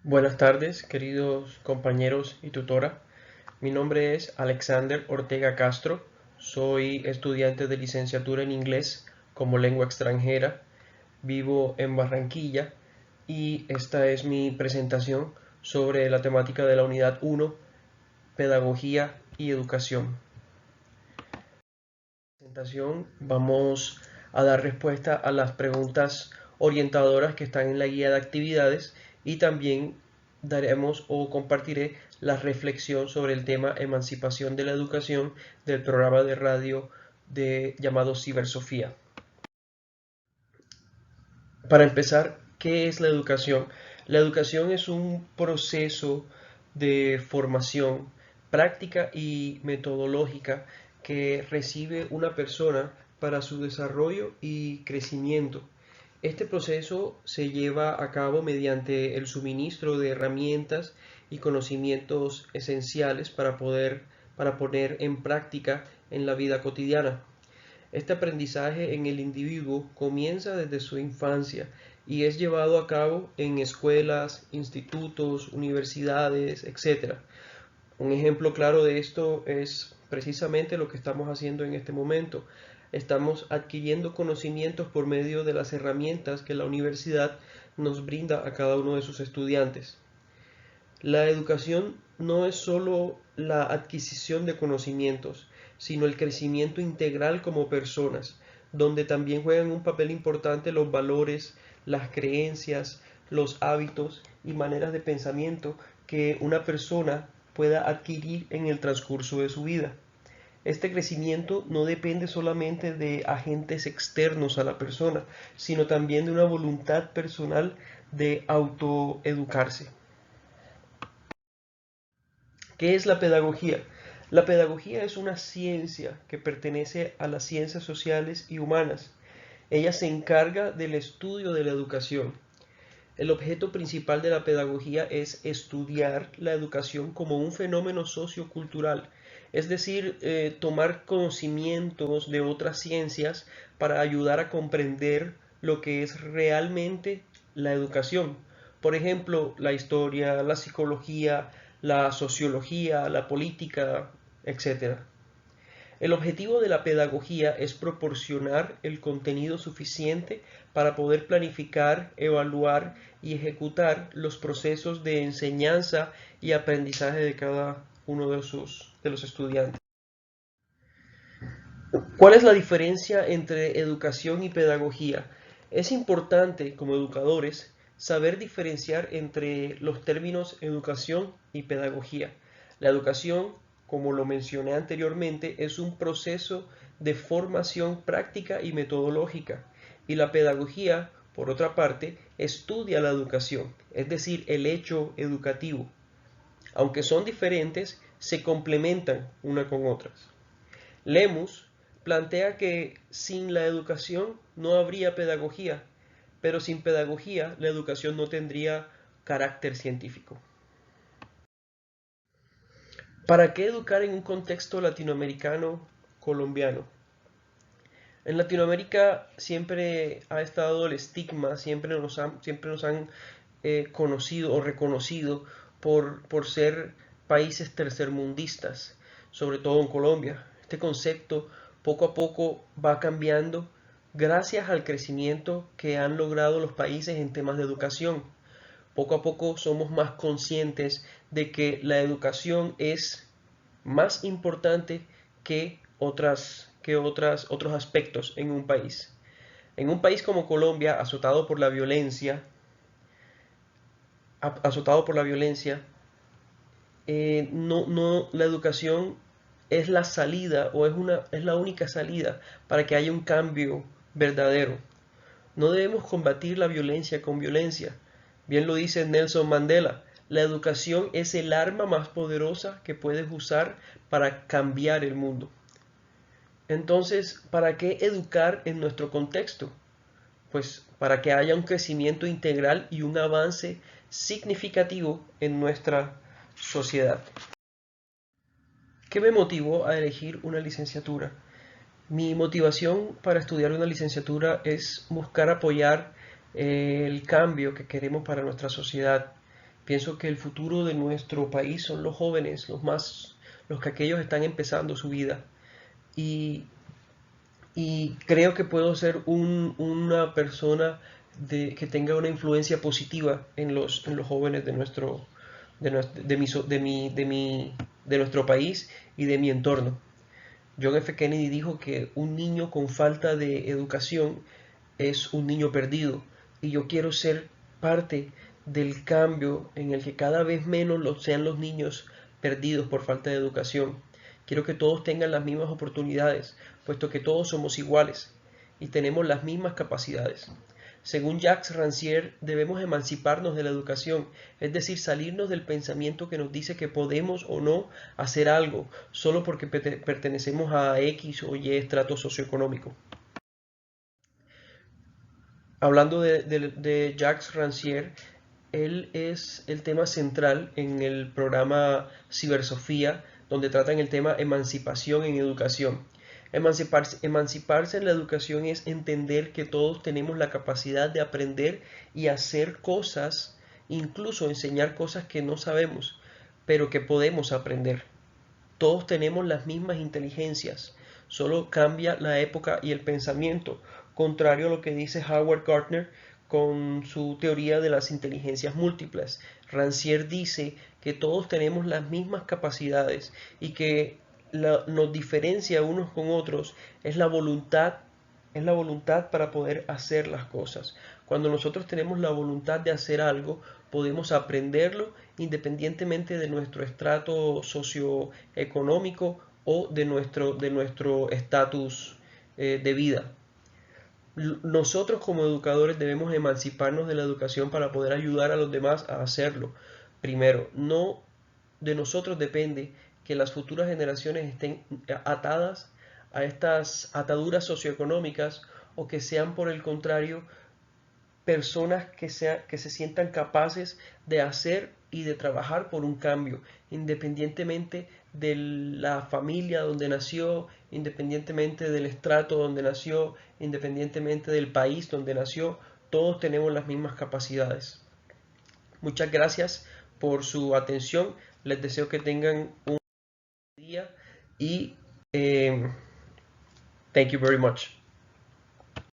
Buenas tardes, queridos compañeros y tutora. Mi nombre es Alexander Ortega Castro. Soy estudiante de licenciatura en inglés como lengua extranjera. Vivo en Barranquilla y esta es mi presentación sobre la temática de la unidad 1, Pedagogía y Educación. En esta presentación vamos a dar respuesta a las preguntas orientadoras que están en la guía de actividades y también daremos o compartiré la reflexión sobre el tema emancipación de la educación del programa de radio llamado Cibersofía. Para empezar, ¿qué es la educación? La educación es un proceso de formación práctica y metodológica que recibe una persona para su desarrollo y crecimiento. Este proceso se lleva a cabo mediante el suministro de herramientas y conocimientos esenciales para poner en práctica en la vida cotidiana. Este aprendizaje en el individuo comienza desde su infancia y es llevado a cabo en escuelas, institutos, universidades, etc. Un ejemplo claro de esto es precisamente lo que estamos haciendo en este momento. Estamos adquiriendo conocimientos por medio de las herramientas que la universidad nos brinda a cada uno de sus estudiantes. La educación no es solo la adquisición de conocimientos, sino el crecimiento integral como personas, donde también juegan un papel importante los valores, las creencias, los hábitos y maneras de pensamiento que una persona pueda adquirir en el transcurso de su vida. Este crecimiento no depende solamente de agentes externos a la persona, sino también de una voluntad personal de autoeducarse. ¿Qué es la pedagogía? La pedagogía es una ciencia que pertenece a las ciencias sociales y humanas. Ella se encarga del estudio de la educación. El objeto principal de la pedagogía es estudiar la educación como un fenómeno sociocultural, es decir, tomar conocimientos de otras ciencias para ayudar a comprender lo que es realmente la educación. Por ejemplo, la historia, la psicología, la sociología, la política, etc. El objetivo de la pedagogía es proporcionar el contenido suficiente para poder planificar, evaluar y ejecutar los procesos de enseñanza y aprendizaje de cada uno de los estudiantes. ¿Cuál es la diferencia entre educación y pedagogía? Es importante, como educadores, saber diferenciar entre los términos educación y pedagogía. La educación, como lo mencioné anteriormente, es un proceso de formación práctica y metodológica, y la pedagogía, por otra parte, estudia la educación, es decir, el hecho educativo. Aunque son diferentes, se complementan una con otras. Lemus plantea que sin la educación no habría pedagogía, pero sin pedagogía la educación no tendría carácter científico. ¿Para qué educar en un contexto latinoamericano colombiano? En Latinoamérica siempre ha estado el estigma, siempre nos han conocido o reconocido por ser países tercermundistas, sobre todo en Colombia. Este concepto poco a poco va cambiando gracias al crecimiento que han logrado los países en temas de educación. Poco a poco somos más conscientes de que la educación es más importante otros aspectos en un país. En un país como Colombia, azotado por la violencia, la educación es la salida o es la única salida para que haya un cambio verdadero. No debemos combatir la violencia con violencia. Bien lo dice Nelson Mandela, la educación es el arma más poderosa que puedes usar para cambiar el mundo. Entonces, ¿para qué educar en nuestro contexto? Pues para que haya un crecimiento integral y un avance significativo en nuestra sociedad. ¿Qué me motivó a elegir una licenciatura? Mi motivación para estudiar una licenciatura es buscar apoyar el cambio que queremos para nuestra sociedad. Pienso que el futuro de nuestro país son los jóvenes, los que aquellos están empezando su vida. Y, y creo que puedo ser una persona que tenga una influencia positiva en los jóvenes de nuestro país y de mi entorno. John F. Kennedy dijo que un niño con falta de educación es un niño perdido, y yo quiero ser parte del cambio en el que cada vez menos sean los niños perdidos por falta de educación. Quiero que todos tengan las mismas oportunidades, puesto que todos somos iguales y tenemos las mismas capacidades. Según Jacques Rancière, debemos emanciparnos de la educación, es decir, salirnos del pensamiento que nos dice que podemos o no hacer algo solo porque pertenecemos a X o Y estrato socioeconómico. Hablando de Jacques Rancière, él es el tema central en el programa Cibersofía, donde tratan el tema emancipación en educación. Emanciparse en la educación es entender que todos tenemos la capacidad de aprender y hacer cosas, incluso enseñar cosas que no sabemos, pero que podemos aprender. Todos tenemos las mismas inteligencias, solo cambia la época y el pensamiento, contrario a lo que dice Howard Gardner con su teoría de las inteligencias múltiples. Rancière dice que todos tenemos las mismas capacidades y que nos diferencia unos con otros es la voluntad para poder hacer las cosas. Cuando nosotros tenemos la voluntad de hacer algo, podemos aprenderlo independientemente de nuestro estrato socioeconómico o de nuestro estatus de vida. Nosotros como educadores debemos emanciparnos de la educación para poder ayudar a los demás a hacerlo. Primero, no de nosotros depende que las futuras generaciones estén atadas a estas ataduras socioeconómicas, o que sean por el contrario personas que se sientan capaces de hacer y de trabajar por un cambio, independientemente de la familia donde nació, independientemente del estrato donde nació, independientemente del país donde nació. Todos tenemos las mismas capacidades. Muchas gracias por su atención. Les deseo que tengan un día y thank you very much.